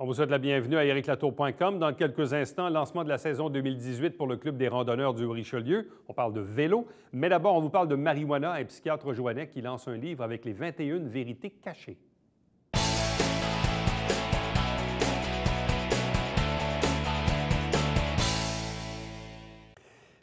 On vous souhaite la bienvenue à ericlatour.com. Dans quelques instants, lancement de la saison 2018 pour le Club des randonneurs du Richelieu. On parle de vélo. Mais d'abord, on vous parle de marijuana, un psychiatre joannais qui lance un livre avec les 21 vérités cachées.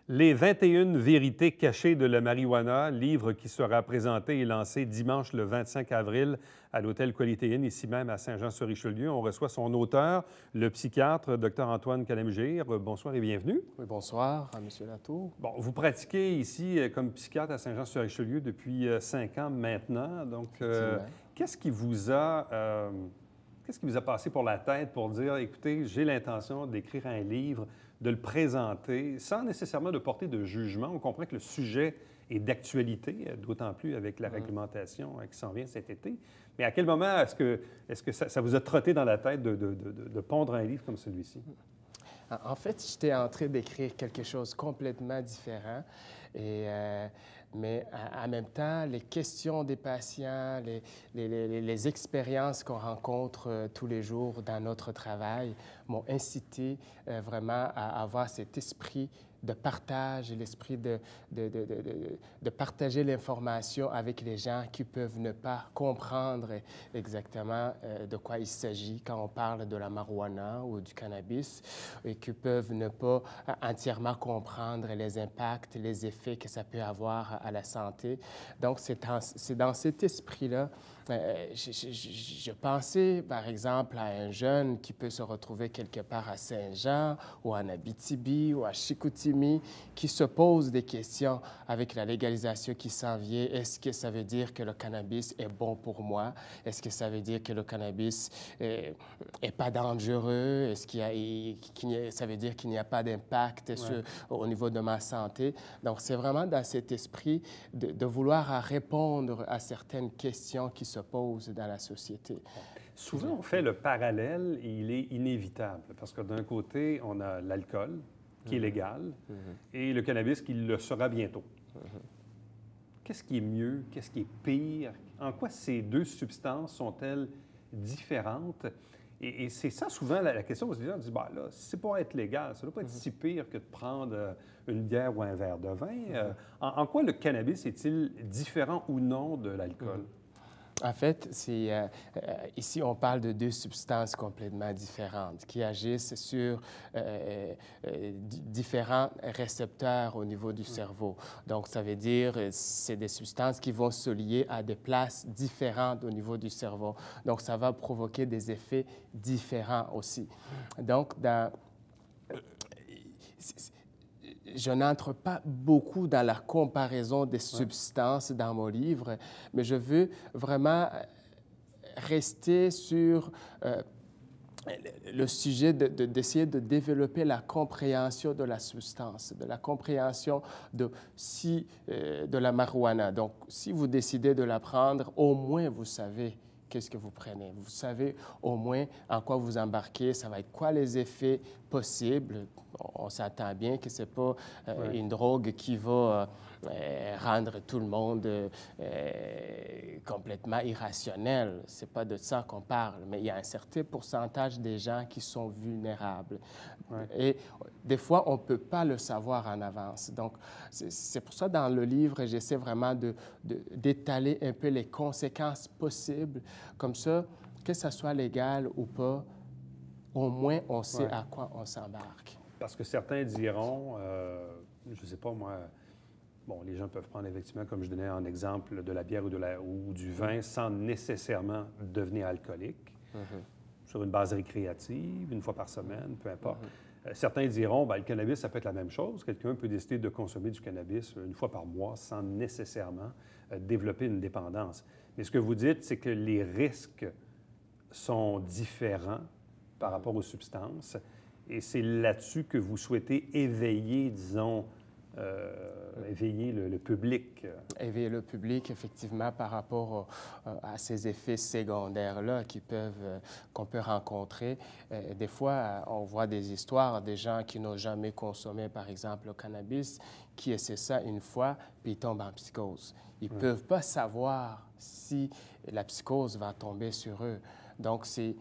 Les 21 vérités cachées de la marijuana, livre qui sera présenté et lancé dimanche le 25 avril à l'hôtel Qualité Inn, ici même à Saint-Jean-sur-Richelieu. On reçoit son auteur, le psychiatre Dr Antoine Kalamgire. Bonsoir et bienvenue. Oui, bonsoir à M. Latour. Bon, vous pratiquez ici comme psychiatre à Saint-Jean-sur-Richelieu depuis 5 ans maintenant. Donc, qu'est-ce qui vous a passé pour la tête pour dire, écoutez, j'ai l'intention d'écrire un livre, de le présenter, sans nécessairement de porter de jugement? On comprend que le sujet est d'actualité, d'autant plus avec la réglementation qui s'en vient cet été. Mais à quel moment est-ce que ça vous a trotté dans la tête de pondre un livre comme celui-ci? En fait, j'étais en train d'écrire quelque chose complètement différent. Mais en même temps, les questions des patients, les expériences qu'on rencontre tous les jours dans notre travail m'ont incité vraiment à avoir cet esprit de partage, l'esprit de partager l'information avec les gens qui peuvent ne pas comprendre exactement de quoi il s'agit quand on parle de la marijuana ou du cannabis et qui peuvent ne pas entièrement comprendre les impacts, les effets que ça peut avoir à la santé. Donc, c'est dans cet esprit-là. Je pensais, par exemple, à un jeune qui peut se retrouver quelque part à Saint-Jean ou en Abitibi ou à Chicoutimi, qui se pose des questions avec la légalisation qui s'en vient. Est-ce que ça veut dire que le cannabis est bon pour moi? Est-ce que ça veut dire que le cannabis est pas dangereux? Est-ce ça veut dire qu'il n'y a pas d'impact au niveau de ma santé? Donc, c'est vraiment dans cet esprit de vouloir répondre à certaines questions qui se posent dans la société. Souvent, on fait le parallèle et il est inévitable parce que d'un côté, on a l'alcool qui est légal et le cannabis qui le sera bientôt. Qu'est-ce qui est mieux? Qu'est-ce qui est pire? En quoi ces deux substances sont-elles différentes? Et c'est ça, souvent, la question. On se dit, ben là, si c'est pour être légal, ça ne doit pas être si pire que de prendre une bière ou un verre de vin. En quoi le cannabis est-il différent ou non de l'alcool? En fait, ici, on parle de deux substances complètement différentes qui agissent sur différents récepteurs au niveau du cerveau. Donc, ça veut dire c'est des substances qui vont se lier à des places différentes au niveau du cerveau. Donc, ça va provoquer des effets différents aussi. Donc, je n'entre pas beaucoup dans la comparaison des substances dans mon livre, mais je veux vraiment rester sur le sujet d'essayer de développer la compréhension de la substance, de la compréhension de la marijuana. Donc, si vous décidez de la prendre, au moins vous savez qu'est-ce que vous prenez. Vous savez au moins en quoi vous embarquez, ça va être quoi les effets possibles. On s'entend bien que ce n'est pas une drogue qui va rendre tout le monde complètement irrationnel. Ce n'est pas de ça qu'on parle, mais il y a un certain pourcentage des gens qui sont vulnérables. Et des fois, on ne peut pas le savoir en avance. Donc, c'est pour ça, dans le livre, j'essaie vraiment d'étaler un peu les conséquences possibles. Comme ça, que ça soit légal ou pas, au moins, on sait à quoi on s'embarque. Parce que certains diront, je ne sais pas moi, bon, les gens peuvent prendre effectivement, comme je donnais en exemple, de la bière ou du vin sans nécessairement devenir alcoolique, sur une base récréative, une fois par semaine, peu importe. Certains diront, bien, le cannabis, ça peut être la même chose. Quelqu'un peut décider de consommer du cannabis une fois par mois sans nécessairement développer une dépendance. Mais ce que vous dites, c'est que les risques sont différents par rapport aux substances. Et c'est là-dessus que vous souhaitez éveiller, disons, éveiller le public. Éveiller le public, effectivement, par rapport à ces effets secondaires-là qu'on peut rencontrer. Des fois, on voit des histoires des gens qui n'ont jamais consommé, par exemple, le cannabis, qui essaient ça une fois, puis ils tombent en psychose. Ils ne peuvent pas savoir si la psychose va tomber sur eux. Donc, c'est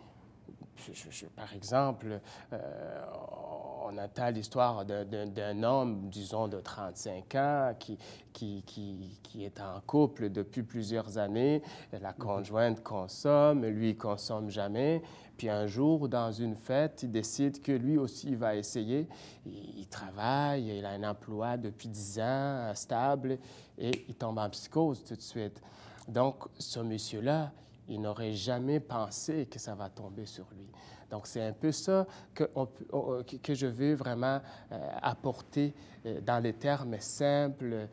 par exemple, on entend l'histoire d'un homme, disons, de 35 ans qui est en couple depuis plusieurs années. La conjointe consomme, lui, il consomme jamais. Puis un jour, dans une fête, il décide que lui aussi, il va essayer. Il travaille, il a un emploi depuis 10 ans, stable, et il tombe en psychose tout de suite. Donc, ce monsieur-là, il n'aurait jamais pensé que ça va tomber sur lui. Donc, c'est un peu ça que je veux vraiment apporter dans les termes simples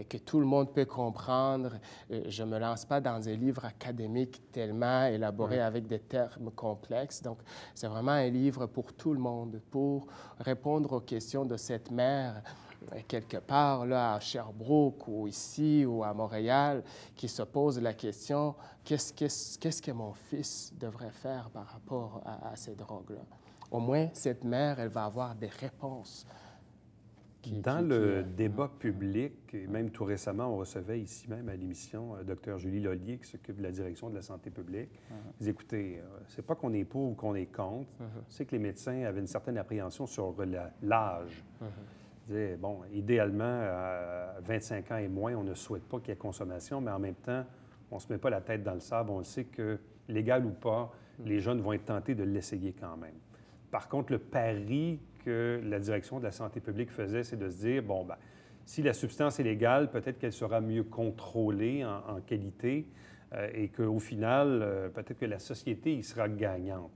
que tout le monde peut comprendre. Je ne me lance pas dans des livres académiques tellement élaborés avec des termes complexes. Donc, c'est vraiment un livre pour tout le monde, pour répondre aux questions de cette mère quelque part là à Sherbrooke ou ici ou à Montréal qui se pose la question qu'est-ce que mon fils devrait faire par rapport à ces drogues-là? Au moins, cette mère, elle va avoir des réponses. Dans le débat public, et même tout récemment, on recevait ici même à l'émission Dr Julie Lollier qui s'occupe de la direction de la santé publique. Ils disaient, écoutez, c'est pas qu'on est pour ou qu'on est contre, c'est que les médecins avaient une certaine appréhension sur l'âge. Ils disaient, bon, idéalement, à 25 ans et moins, on ne souhaite pas qu'il y ait consommation, mais en même temps, on ne se met pas la tête dans le sable. On le sait que, légal ou pas, les jeunes vont être tentés de l'essayer quand même. Par contre, le pari que la direction de la santé publique faisait, c'est de se dire, bon, bien, si la substance est légale, peut-être qu'elle sera mieux contrôlée en qualité et qu'au final, peut-être que la société y sera gagnante.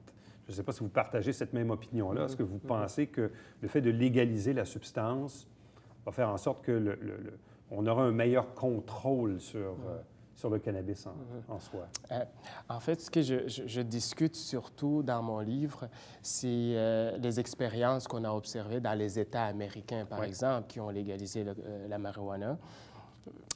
Je ne sais pas si vous partagez cette même opinion-là. Est-ce que vous pensez que le fait de légaliser la substance va faire en sorte que on aura un meilleur contrôle sur le cannabis en soi? En fait, ce que je discute surtout dans mon livre, c'est les expériences qu'on a observées dans les États américains, par exemple, qui ont légalisé la marijuana.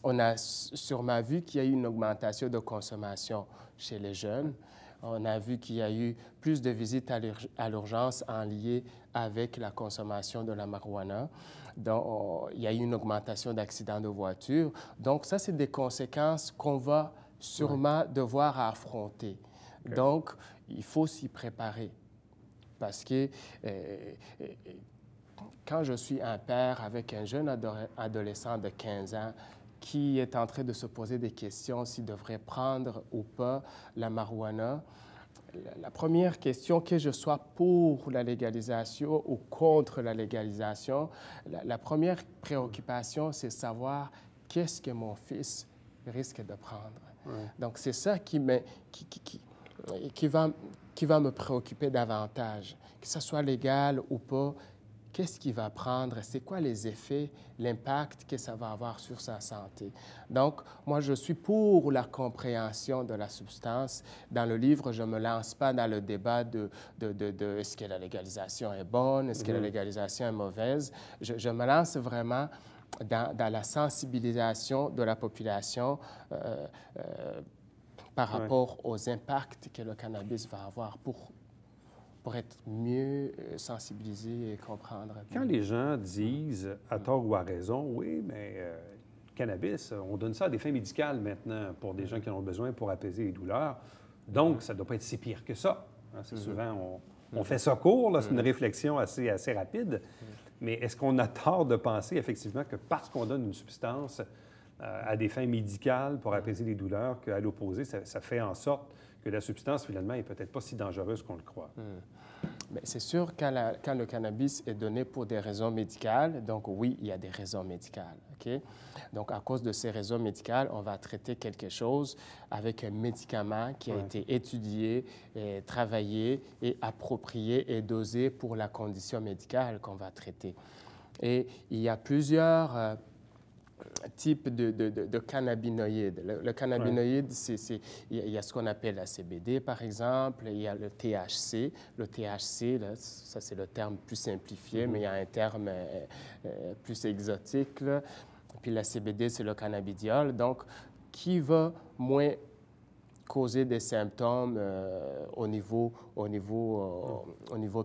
On a sûrement vu qu'il y a eu une augmentation de consommation chez les jeunes. On a vu qu'il y a eu plus de visites à l'urgence en lien avec la consommation de la marijuana. Donc, il y a eu une augmentation d'accidents de voiture. Donc, ça, c'est des conséquences qu'on va sûrement devoir affronter. Donc, il faut s'y préparer. Parce que quand je suis un père avec un jeune adolescent de 15 ans qui est en train de se poser des questions s'il devrait prendre ou pas la marijuana, la première question, que je sois pour la légalisation ou contre la légalisation, la première préoccupation, c'est savoir qu'est-ce que mon fils risque de prendre. Donc, c'est ça qui va me préoccuper davantage. Que ce soit légal ou pas, qu'est-ce qu'il va prendre? C'est quoi les effets, l'impact que ça va avoir sur sa santé? Donc, moi, je suis pour la compréhension de la substance. Dans le livre, je ne me lance pas dans le débat de est-ce que la légalisation est bonne, est-ce que la légalisation est mauvaise. Je me lance vraiment dans la sensibilisation de la population par rapport aux impacts que le cannabis va avoir pour être mieux sensibilisé et comprendre. Quand les gens disent, à tort ou à raison, oui, mais le cannabis, on donne ça à des fins médicales maintenant pour des gens qui en ont besoin pour apaiser les douleurs, donc ça ne doit pas être si pire que ça. Hein, c'est souvent, on fait ça court, là, c'est une réflexion assez rapide, mais est-ce qu'on a tort de penser effectivement que parce qu'on donne une substance à des fins médicales pour apaiser les douleurs, qu'à l'opposé, ça fait en sorte que la substance, finalement, n'est peut-être pas si dangereuse qu'on le croit? Bien, c'est sûr, quand le cannabis est donné pour des raisons médicales, donc oui, il y a des raisons médicales. OK? Donc, à cause de ces raisons médicales, on va traiter quelque chose avec un médicament qui a été étudié, et travaillé et approprié et dosé pour la condition médicale qu'on va traiter. Et il y a plusieurs types de cannabinoïdes. Le cannabinoïde, il y a ce qu'on appelle la CBD, par exemple, il y a le THC. Le THC, là, ça, c'est le terme plus simplifié, mais il y a un terme plus exotique, là. Puis la CBD, c'est le cannabidiol, donc qui va moins causer des symptômes au niveau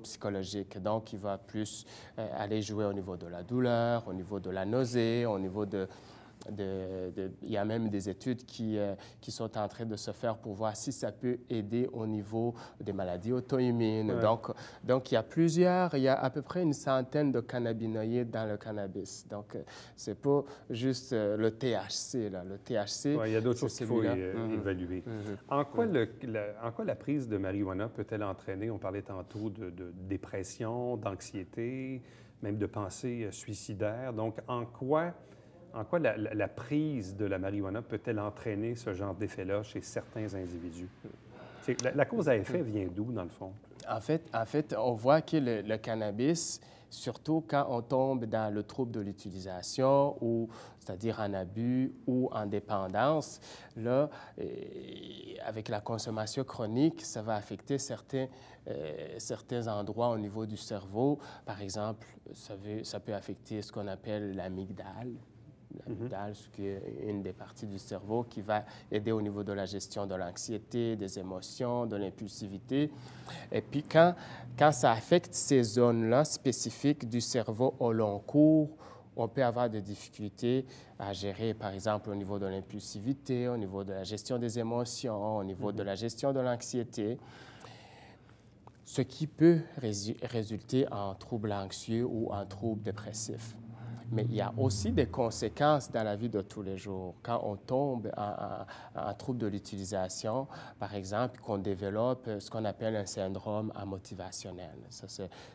psychologique. Donc, il va plus aller jouer au niveau de la douleur, au niveau de la nausée, au niveau de il y a même des études qui sont en train de se faire pour voir si ça peut aider au niveau des maladies auto-immunes. Ouais. Donc, il y a à peu près une centaine de cannabinoïdes dans le cannabis. Donc, c'est pas juste le THC, là. Le THC, ouais, il y a d'autres choses qu'il faut évaluer. En quoi, en quoi la prise de marijuana peut-elle entraîner, on parlait tantôt de dépression, d'anxiété, même de pensées suicidaires. Donc, en quoi la prise de la marijuana peut-elle entraîner ce genre d'effet-là chez certains individus? La cause à effet vient d'où, dans le fond? En fait, on voit que le cannabis, surtout quand on tombe dans le trouble de l'utilisation, ou c'est-à-dire en abus ou en dépendance, là, avec la consommation chronique, ça va affecter certains endroits au niveau du cerveau. Par exemple, ça peut affecter ce qu'on appelle l'amygdale. L'amygdale, qui est une des parties du cerveau qui va aider au niveau de la gestion de l'anxiété, des émotions, de l'impulsivité. Et puis, quand ça affecte ces zones-là spécifiques du cerveau au long cours, on peut avoir des difficultés à gérer, par exemple, au niveau de l'impulsivité, au niveau de la gestion des émotions, au niveau de la gestion de l'anxiété, ce qui peut résulter en troubles anxieux ou en troubles dépressifs. Mais il y a aussi des conséquences dans la vie de tous les jours. Quand on tombe en trouble de l'utilisation, par exemple, qu'on développe ce qu'on appelle un syndrome amotivationnel. Ça,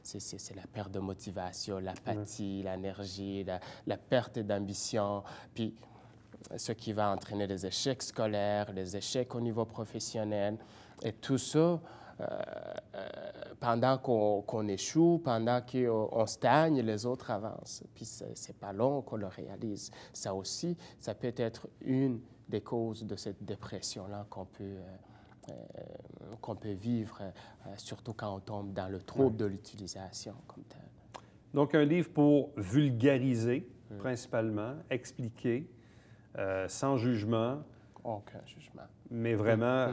c'est la perte de motivation, l'apathie, l'énergie, la perte d'ambition, puis ce qui va entraîner des échecs scolaires, des échecs au niveau professionnel. Et tout ça, pendant qu'on échoue, pendant qu'on stagne, les autres avancent. Puis c'est pas long qu'on le réalise. Ça aussi, ça peut être une des causes de cette dépression-là qu'on peut vivre, surtout quand on tombe dans le trouble de l'utilisation comme tel. Donc, un livre pour vulgariser, principalement, expliquer, sans jugement. Aucun jugement. Mais vraiment,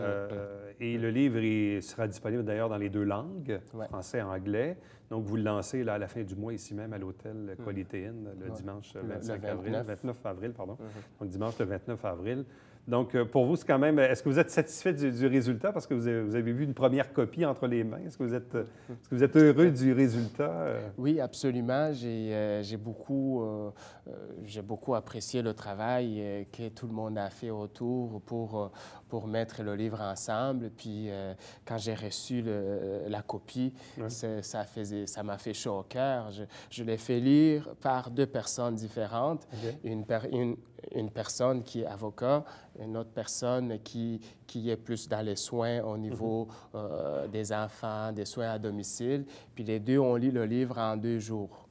et le livre sera disponible d'ailleurs dans les 2 langues, français et anglais. Donc, vous le lancez là, à la fin du mois, ici même, à l'hôtel Quality Inn, le dimanche 29 avril. Pardon. Donc, dimanche le 29 avril. Donc, pour vous, c'est quand même... Est-ce que vous êtes satisfait du résultat? Parce que vous avez vu une première copie entre les mains. Est-ce que vous êtes heureux du résultat? Oui, absolument. J'ai beaucoup apprécié le travail que tout le monde a fait autour pour mettre le livre ensemble. Puis, quand j'ai reçu la copie, ça m'a fait chaud au cœur. Je l'ai fait lire par 2 personnes différentes. Okay. Une personne qui est avocat, une autre personne qui est plus dans les soins au niveau des enfants, des soins à domicile. Puis les 2 ont lu le livre en 2 jours.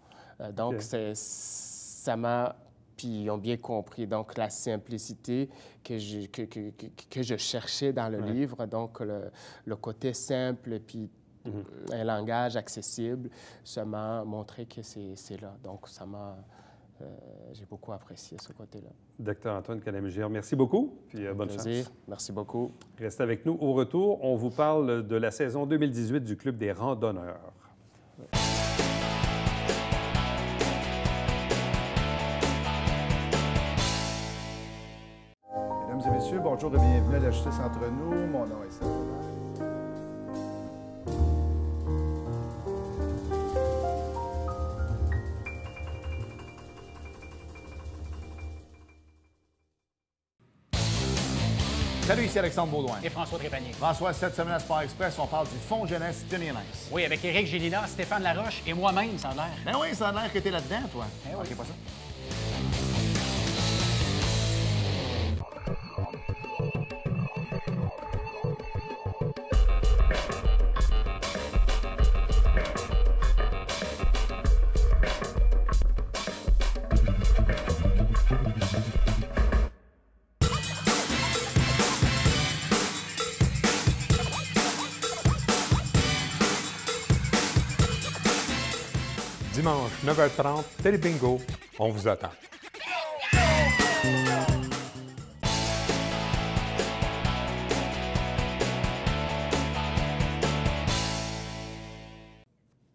Donc, ça m'a... Puis ils ont bien compris. Donc, la simplicité que je cherchais dans le livre, donc le côté simple, puis un langage accessible, ça m'a montré que c'est là. Donc, ça m'a... j'ai beaucoup apprécié ce côté-là. Docteur Antoine Kalamegire, merci beaucoup, puis bonne chance. Merci beaucoup. Restez avec nous. Au retour, on vous parle de la saison 2018 du Club des randonneurs. Mesdames et messieurs, bonjour et bienvenue à la Justice entre nous. Mon nom est Serge. Salut, ici Alexandre Baudouin. Et François Trépanier. François, cette semaine à Sport Express, on parle du Fonds jeunesse Tennis Nice. Oui, avec Éric Gélina, Stéphane Laroche et moi-même, ça a l'air. Ben oui, ça a l'air que t'es là-dedans, toi. Ben oui. OK, pas ça. Dimanche, 9h30, Télé Bingo, on vous attend.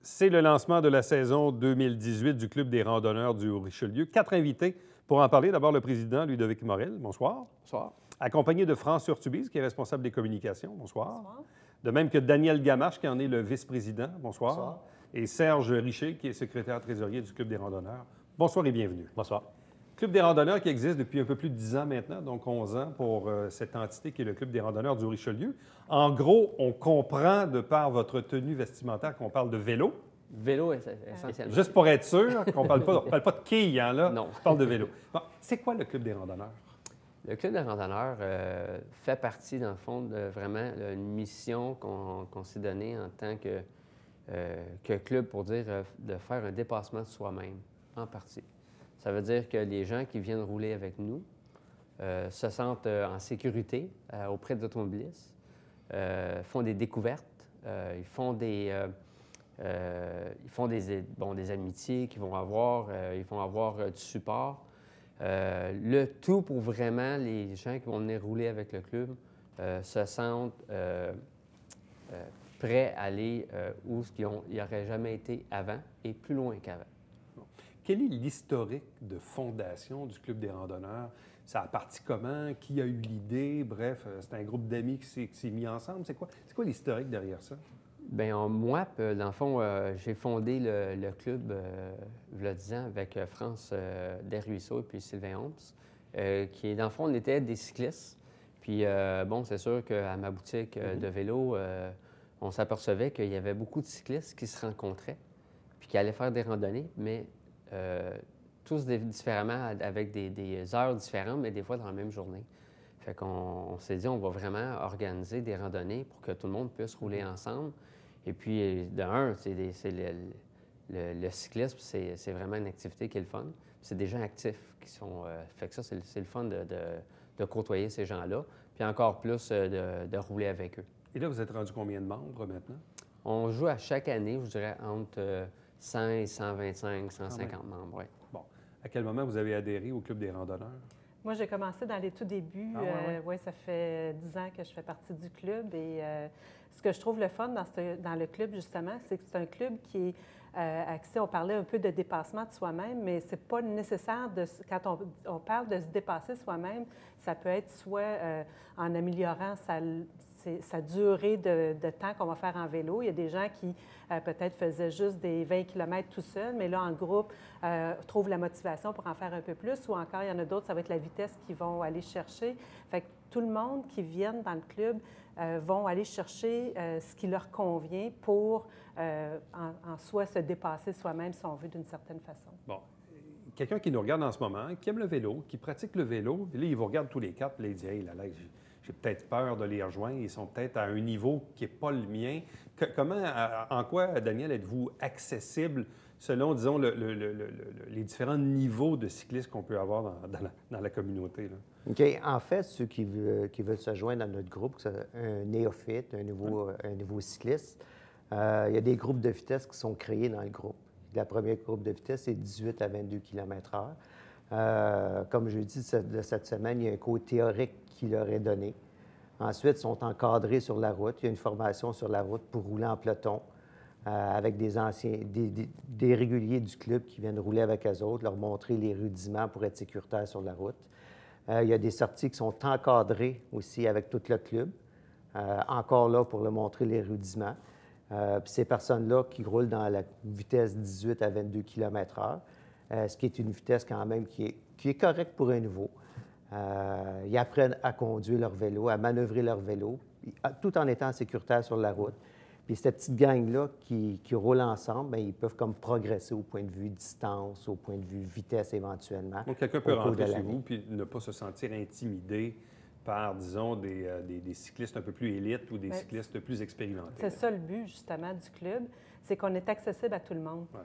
C'est le lancement de la saison 2018 du Club des randonneurs du Haut-Richelieu. 4 invités Pour en parler, d'abord le président Ludovic Morel. Bonsoir. Bonsoir. Accompagné de France Urtubise, qui est responsable des communications. Bonsoir. Bonsoir. De même que Daniel Gamache, qui en est le vice-président. Bonsoir. Bonsoir. Et Serge Richer, qui est secrétaire trésorier du Club des randonneurs. Bonsoir et bienvenue. Bonsoir. Club des randonneurs qui existe depuis un peu plus de 10 ans maintenant, donc 11 ans pour cette entité qui est le Club des randonneurs du Richelieu. En gros, on comprend de par votre tenue vestimentaire qu'on parle de vélo. Vélo, essentiellement. Juste pour être sûr qu'on ne parle pas de quilles, hein, là. Non. On parle de vélo. Bon, c'est quoi le Club des randonneurs? Le Club des randonneurs fait partie, dans le fond, de vraiment une mission qu'on s'est donnée en tant que club pour dire de faire un dépassement de soi-même, en partie. Ça veut dire que les gens qui viennent rouler avec nous se sentent en sécurité auprès des automobilistes, font des découvertes, ils font des amitiés qu'ils vont avoir, ils vont avoir du support. Le tout pour vraiment les gens qui vont venir rouler avec le club se sentent prêts à aller où ils n'auraient jamais été avant et plus loin qu'avant. Quel est l'historique de fondation du Club des randonneurs? Ça a parti comment? Qui a eu l'idée? Bref, c'est un groupe d'amis qui s'est mis ensemble. C'est quoi l'historique derrière ça? Bien, moi, dans le fond, j'ai fondé le club il y a 10 ans avec France Desruisseaux et puis Sylvain Holmes, qui, dans le fond, on était des cyclistes. Puis, bon, c'est sûr qu'à ma boutique de vélo, on s'apercevait qu'il y avait beaucoup de cyclistes qui se rencontraient puis qui allaient faire des randonnées, mais tous différemment, avec des heures différentes, mais des fois dans la même journée. Fait qu'on s'est dit, on va vraiment organiser des randonnées pour que tout le monde puisse rouler ensemble. Et puis, de un, le cyclisme, c'est vraiment une activité qui est le fun. C'est des gens actifs qui sont... fait que ça, c'est le fun de côtoyer ces gens-là. Puis encore plus de rouler avec eux. Et là, vous êtes rendu combien de membres maintenant? On joue à chaque année, je dirais, entre 100 et 125, 150 membres, oui. Bon. À quel moment vous avez adhéré au Club des randonneurs? Moi, j'ai commencé dans les tout débuts. Ouais, ça fait 10 ans que je fais partie du club. Et ce que je trouve le fun dans le club, justement, c'est que c'est un club qui est axé, on parlait un peu de dépassement de soi-même, mais c'est pas nécessaire, quand on parle de se dépasser soi-même, ça peut être soit en améliorant sa durée de temps qu'on va faire en vélo. Il y a des gens qui peut-être faisaient juste des 20 km tout seuls, mais là, en groupe, trouvent la motivation pour en faire un peu plus. Ou encore, il y en a d'autres, ça va être la vitesse qu'ils vont aller chercher. Fait que tout le monde qui vient dans le club vont aller chercher ce qui leur convient pour, en soi, se dépasser soi-même, si on veut, d'une certaine façon. Bon. Quelqu'un qui nous regarde en ce moment, qui aime le vélo, qui pratique le vélo, puis là, il vous regarde tous les quatre, puis là, il dit « Hey, là, j'ai peut-être peur de les rejoindre. Ils sont peut-être à un niveau qui n'est pas le mien. » En quoi, Daniel, êtes-vous accessible selon, disons, les différents niveaux de cyclistes qu'on peut avoir dans la communauté? Là? OK. En fait, ceux qui veulent se joindre dans notre groupe, c'est un néophyte, un nouveau cycliste, il y a des groupes de vitesse qui sont créés dans le groupe. La première groupe de vitesse, c'est 18 à 22 km/h. Comme je dis, de cette semaine, il y a un cours théorique qui leur est donné. Ensuite, ils sont encadrés sur la route. Il y a une formation sur la route pour rouler en peloton avec des réguliers du club qui viennent rouler avec eux autres, leur montrer les rudiments pour être sécuritaires sur la route. Il y a des sorties qui sont encadrées aussi avec tout le club, encore là pour leur montrer les rudiments. Puis ces personnes-là qui roulent dans la vitesse 18 à 22 km/h, ce qui est une vitesse quand même qui est correcte pour un nouveau. Ils apprennent à conduire leur vélo, à manœuvrer leur vélo, tout en étant sécuritaire sur la route. Puis cette petite gang-là qui roule ensemble, bien, ils peuvent comme progresser au point de vue distance, au point de vue vitesse éventuellement. Donc, quelqu'un peut rentrer chez vous puis ne pas se sentir intimidé par, disons, des cyclistes un peu plus élites ou des cyclistes plus expérimentés. C'est ça le but, justement, du club, c'est qu'on est accessible à tout le monde. Ouais.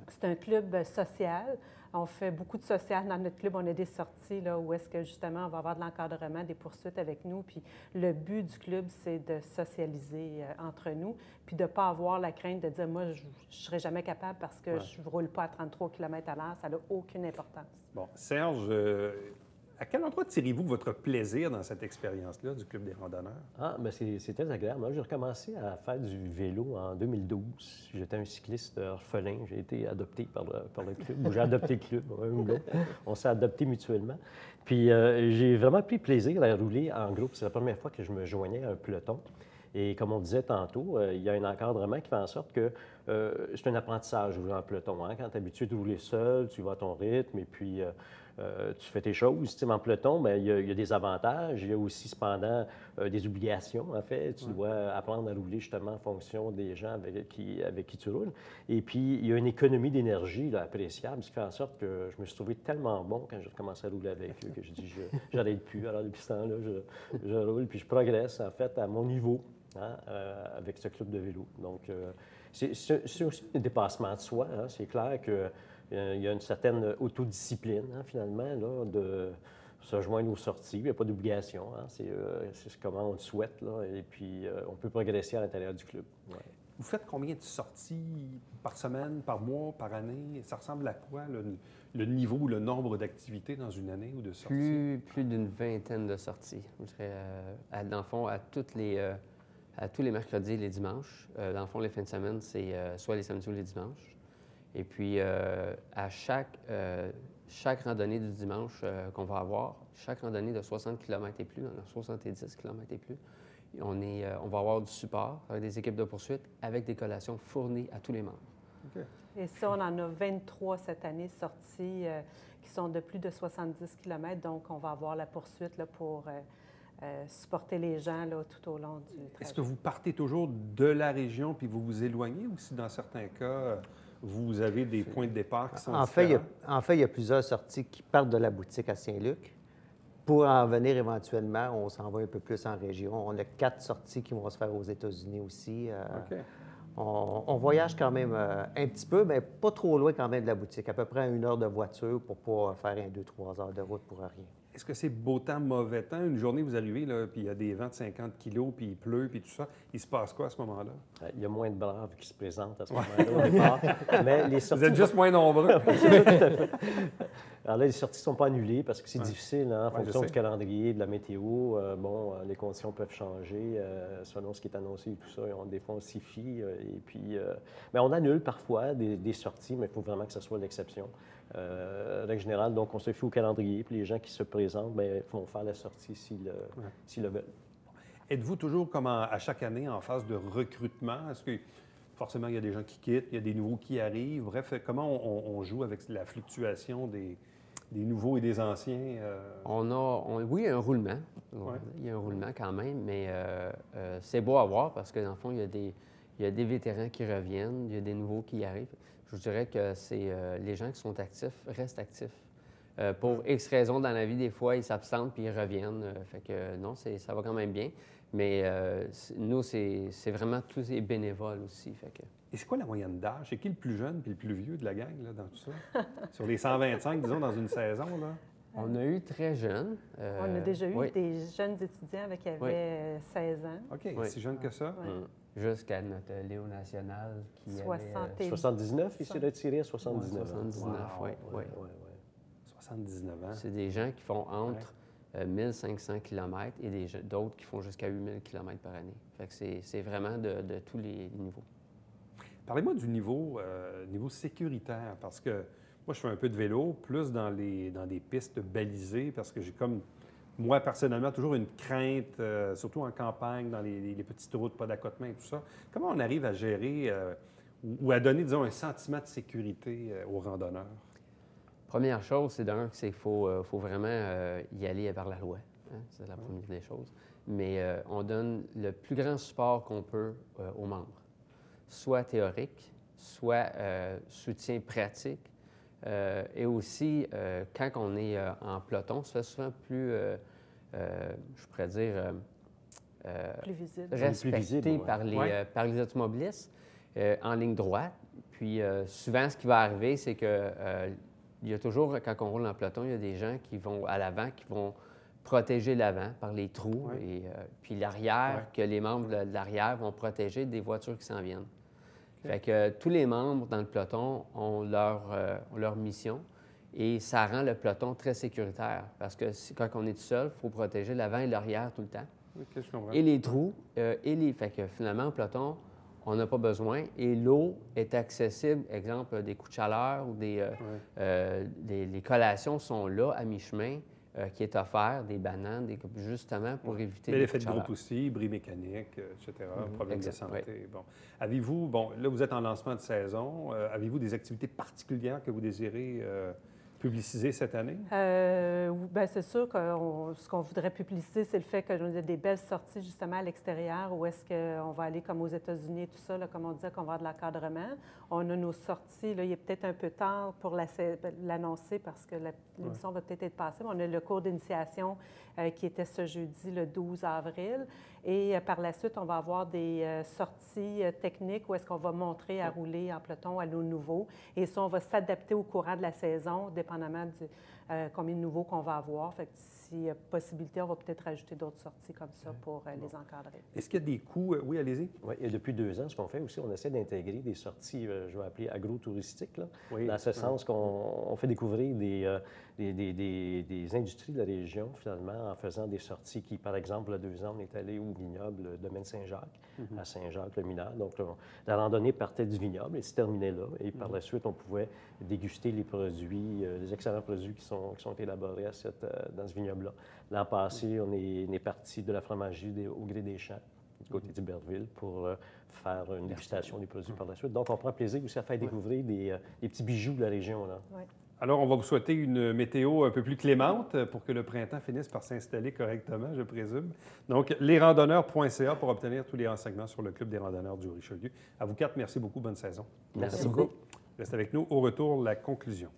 C'est un club social. On fait beaucoup de social dans notre club. On a des sorties là, où est-ce que, justement, on va avoir de l'encadrement, des poursuites avec nous. Puis le but du club, c'est de socialiser entre nous, puis de ne pas avoir la crainte de dire « Moi, je ne serai jamais capable parce que je ne roule pas à 33 km/h. » Ça n'a aucune importance. Bon, Serge, À quel endroit tirez-vous votre plaisir dans cette expérience-là du Club des randonneurs? Ah, bien, c'est très agréable. Moi, j'ai recommencé à faire du vélo en 2012. J'étais un cycliste orphelin. J'ai été adopté par le club, ou j'ai adopté le club, un ou l'autre. On s'est adoptés mutuellement. Puis, j'ai vraiment pris plaisir à rouler en groupe. C'est la première fois que je me joignais à un peloton. Et comme on disait tantôt, il y a un encadrement qui fait en sorte que c'est un apprentissage rouler en peloton. Hein? Quand tu es habitué de rouler seul, tu vas à ton rythme et puis tu fais tes choses. Tu sais, en peloton, bien, il y a des avantages. Il y a aussi, cependant, des obligations, en fait. Tu dois apprendre à rouler justement en fonction des gens avec qui tu roules. Et puis, il y a une économie d'énergie là, appréciable, ce qui fait en sorte que je me suis trouvé tellement bon quand j'ai commencé à rouler avec eux que je dis, j'arrête plus. Alors, depuis ce temps-là, je roule, puis je progresse, en fait, à mon niveau. Hein, avec ce club de vélo. Donc, c'est aussi un dépassement de soi. Hein. C'est clair qu'il y a une certaine autodiscipline, hein, finalement, là, de se joindre aux sorties. Il n'y a pas d'obligation. Hein. C'est comment on le souhaite. Là, et puis, on peut progresser à l'intérieur du club. Ouais. Vous faites combien de sorties par semaine, par mois, par année? Ça ressemble à quoi, le niveau, le nombre d'activités dans une année ou de sorties? Plus d'une vingtaine de sorties. Je dirais, dans le fond, à tous les mercredis et les dimanches. Dans le fond, les fins de semaine, c'est soit les samedis ou les dimanches. Et puis, à chaque randonnée du dimanche qu'on va avoir, chaque randonnée de 60 km et plus, 70 km et plus, on va avoir du support avec des équipes de poursuite avec des collations fournies à tous les membres. Okay. Et ça, on en a 23 cette année sorties qui sont de plus de 70 km. Donc, on va avoir la poursuite là, pour supporter les gens là, tout au long du trajet. Est-ce que vous partez toujours de la région puis vous vous éloignez ou si dans certains cas, vous avez des points de départ qui sont différents? En fait, il y a plusieurs sorties qui partent de la boutique à Saint-Luc. Pour en venir éventuellement, on s'en va un peu plus en région. On a 4 sorties qui vont se faire aux États-Unis aussi. Okay. On voyage quand même un petit peu, mais pas trop loin quand même de la boutique. À peu près 1 heure de voiture pour pas faire 2-3 heures de route pour rien. Est-ce que c'est beau temps, mauvais temps? Une journée, vous arrivez, là, puis il y a des vents de 50 kilos, puis il pleut, puis tout ça. Il se passe quoi à ce moment-là? Il y a moins de braves qui se présentent à ce moment-là au départ. Mais les sorties... Vous êtes juste moins nombreux. Tout à fait. Alors là, les sorties ne sont pas annulées parce que c'est difficile, hein, en fonction du calendrier, de la météo. Les conditions peuvent changer selon ce qui est annoncé et tout ça. Des fois, on s'y fie. Et puis, mais on annule parfois des sorties, mais il faut vraiment que ce soit l'exception. Règle générale, donc, on se fie au calendrier. Puis les gens qui se présentent, bien, vont faire la sortie s'ils le veulent. Êtes-vous toujours, comme à chaque année, en phase de recrutement? Est-ce que forcément, il y a des gens qui quittent, il y a des nouveaux qui arrivent? Bref, comment on joue avec la fluctuation des nouveaux et des anciens? Oui, il y a un roulement. Ouais. Il y a un roulement quand même, mais c'est beau à voir parce que, dans le fond, il y a des vétérans qui reviennent, il y a des nouveaux qui arrivent. Je dirais que c'est les gens qui sont actifs restent actifs. Pour X raisons dans la vie, des fois, ils s'absentent puis ils reviennent. Fait que non, ça va quand même bien. Mais nous, c'est vraiment tous les bénévoles aussi. Fait que... Et c'est quoi la moyenne d'âge? C'est qui le plus jeune puis le plus vieux de la gang là, dans tout ça? Sur les 125, disons, dans une saison, là? On a eu très jeunes. On a déjà eu des jeunes étudiants qui avaient 16 ans. OK, si jeune que ça? Oui. Jusqu'à notre Léo national qui avait... 79, il s'est retiré à 79 ans. 79, oui. 79 ans. C'est des gens qui font entre 1500 km et d'autres qui font jusqu'à 8000 km par année. Fait que c'est vraiment de tous les niveaux. Parlez-moi du niveau sécuritaire, parce que moi, je fais un peu de vélo, plus dans des pistes balisées, parce que j'ai comme, moi, personnellement, toujours une crainte, surtout en campagne, dans les petites routes, pas d'accotement et tout ça. Comment on arrive à gérer ou à donner, disons, un sentiment de sécurité aux randonneurs? Première chose, c'est qu'il faut vraiment y aller vers la loi. Hein? C'est la première des choses. Mais on donne le plus grand support qu'on peut aux membres, soit théorique, soit soutien pratique. Et aussi, quand on est en peloton, ça fait souvent plus, je pourrais dire, plus visible. Respecté par les automobilistes en ligne droite. Puis souvent, ce qui va arriver, c'est que il y a toujours, quand on roule en peloton, il y a des gens qui vont à l'avant, qui vont protéger l'avant par les trous, et puis l'arrière, que les membres de l'arrière vont protéger des voitures qui s'en viennent. Okay. Fait que tous les membres dans le peloton ont leur mission Et ça rend le peloton très sécuritaire parce que quand on est tout seul, il faut protéger l'avant et l'arrière tout le temps. OK, je comprends. Et les trous, Fait que finalement, au peloton, on n'a pas besoin. Et l'eau est accessible, exemple, des coups de chaleur ou les collations sont là, à mi-chemin, qui est offert, des bananes, justement pour éviter l'effet coups de de groupe chaleur. aussi, bris mécanique, etc., problèmes de Exact, santé. Bon. Avez-vous, là, vous êtes en lancement de saison, avez-vous des activités particulières que vous désirez publiciser cette année? Bien, c'est sûr que ce qu'on voudrait publiciser, c'est le fait qu'on a des belles sorties justement à l'extérieur où est-ce qu'on va aller comme aux États-Unis et tout ça, là, comme on disait qu'on va avoir de l'encadrement. On a nos sorties, là, il est peut-être un peu tard pour l'annoncer parce que l'émission va peut-être être passée, mais on a le cours d'initiation qui était ce jeudi, le 12 avril. Et par la suite, on va avoir des sorties techniques où est-ce qu'on va montrer à rouler en peloton à nos nouveaux. Et ça, on va s'adapter au courant de la saison, dépendamment de combien de nouveaux qu'on va avoir. Fait que s'il y a possibilité, on va peut-être rajouter d'autres sorties comme ça pour les encadrer. Est-ce qu'il y a des coûts? Oui, allez-y. Oui, et depuis 2 ans, ce qu'on fait aussi, on essaie d'intégrer des sorties, je vais appeler agrotouristiques, là, dans ce sens qu'on fait découvrir des industries de la région, finalement, en faisant des sorties qui, par exemple, il y a 2 ans, on est allé au vignoble, le domaine Saint-Jacques, à Saint-Jacques-le-Mineur. Donc, la randonnée partait du vignoble et se terminait là. Et par la suite, on pouvait déguster les produits, les excellents produits qui sont élaborés dans ce vignoble-là. L'an passé, on est parti de la fromagerie au Gré des Champs, du côté d'Iberville, pour faire une dégustation des produits par la suite. Donc, on prend plaisir aussi à faire découvrir des petits bijoux de la région, là. Oui. Alors, on va vous souhaiter une météo un peu plus clémente pour que le printemps finisse par s'installer correctement, je présume. Donc, lesrandonneurs.ca pour obtenir tous les renseignements sur le Club des randonneurs du Richelieu. À vous 4, merci beaucoup. Bonne saison. Merci beaucoup. Restez avec nous. Au retour, la conclusion.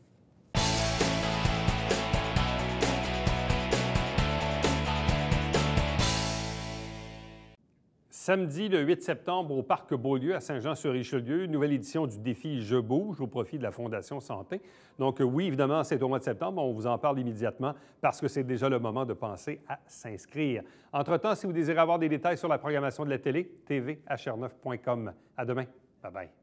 Samedi, le 8 septembre, au Parc Beaulieu, à Saint-Jean-sur-Richelieu, nouvelle édition du défi Je bouge au profit de la Fondation Santé. Donc oui, évidemment, c'est au mois de septembre, on vous en parle immédiatement parce que c'est déjà le moment de penser à s'inscrire. Entre-temps, si vous désirez avoir des détails sur la programmation de la télé, tvhr9.com. À demain. Bye-bye.